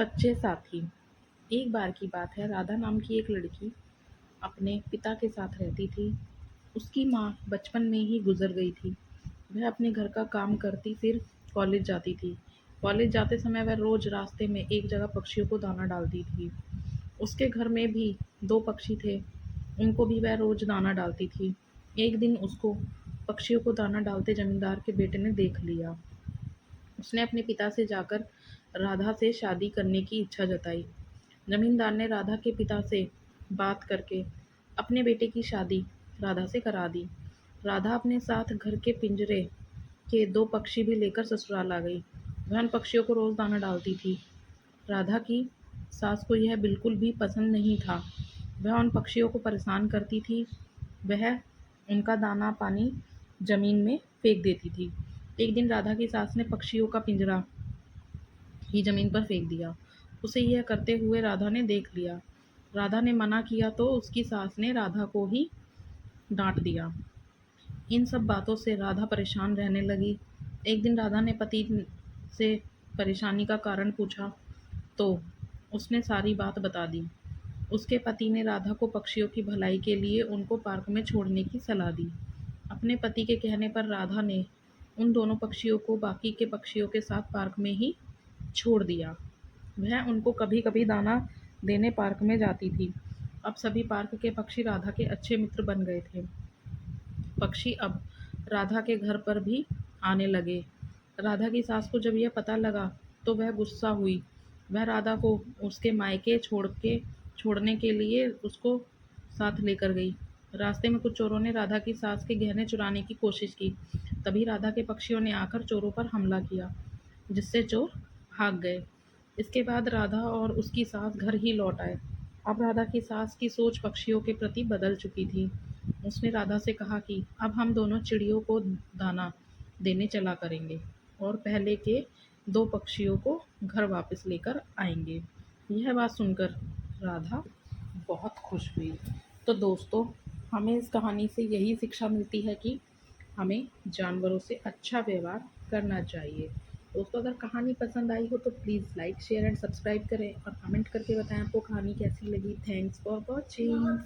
सच्चे साथी। एक बार की बात है, राधा नाम की एक लड़की अपने पिता के साथ रहती थी। उसकी माँ बचपन में ही गुजर गई थी। वह अपने घर का काम करती फिर कॉलेज जाती थी। कॉलेज जाते समय वह रोज रास्ते में एक जगह पक्षियों को दाना डालती थी। उसके घर में भी दो पक्षी थे, उनको भी वह रोज दाना डालती थी। एक दिन उसको पक्षियों को दाना डालते जमींदार के बेटे ने देख लिया। उसने अपने पिता से जाकर राधा से शादी करने की इच्छा जताई। जमींदार ने राधा के पिता से बात करके अपने बेटे की शादी राधा से करा दी। राधा अपने साथ घर के पिंजरे के दो पक्षी भी लेकर ससुराल आ गई। वह उन पक्षियों को रोज दाना डालती थी। राधा की सास को यह बिल्कुल भी पसंद नहीं था। वह उन पक्षियों को परेशान करती थी। वह उनका दाना पानी जमीन में फेंक देती थी। एक दिन राधा की सास ने पक्षियों का पिंजरा ही जमीन पर फेंक दिया। उसे यह करते हुए राधा ने देख लिया। राधा ने मना किया तो उसकी सास ने राधा को ही डांट दिया। इन सब बातों से राधा परेशान रहने लगी। एक दिन राधा ने पति से परेशानी का कारण पूछा तो उसने सारी बात बता दी। उसके पति ने राधा को पक्षियों की भलाई के लिए उनको पार्क में छोड़ने की सलाह दी। अपने पति के कहने पर राधा ने उन दोनों पक्षियों को बाकी के पक्षियों के साथ पार्क में ही छोड़ दिया। वह उनको कभी-कभी दाना देने पार्क में जाती थी। अब सभी पार्क के पक्षी राधा के अच्छे मित्र बन गए थे। पक्षी अब राधा के घर पर भी आने लगे। राधा की सास को जब यह पता लगा तो वह गुस्सा हुई। वह राधा को उसके मायके छोड़ने के लिए उसको साथ लेकर गई। रास्ते में कुछ चोरों ने राधा की सास के गहने चुराने की कोशिश की। तभी राधा के पक्षियों ने आकर चोरों पर हमला किया, जिससे चोर भाग गए। इसके बाद राधा और उसकी सास घर ही लौट आए। अब राधा की सास की सोच पक्षियों के प्रति बदल चुकी थी। उसने राधा से कहा कि अब हम दोनों चिड़ियों को दाना देने चला करेंगे और पहले के दो पक्षियों को घर वापस लेकर आएंगे। यह बात सुनकर राधा बहुत खुश हुई। तो दोस्तों, हमें इस कहानी से यही शिक्षा मिलती है कि हमें जानवरों से अच्छा व्यवहार करना चाहिए। दोस्तों, अगर कहानी पसंद आई हो तो please like, share and subscribe करें और कमेंट करके बताएं आपको कहानी कैसी लगी। Thanks for watching.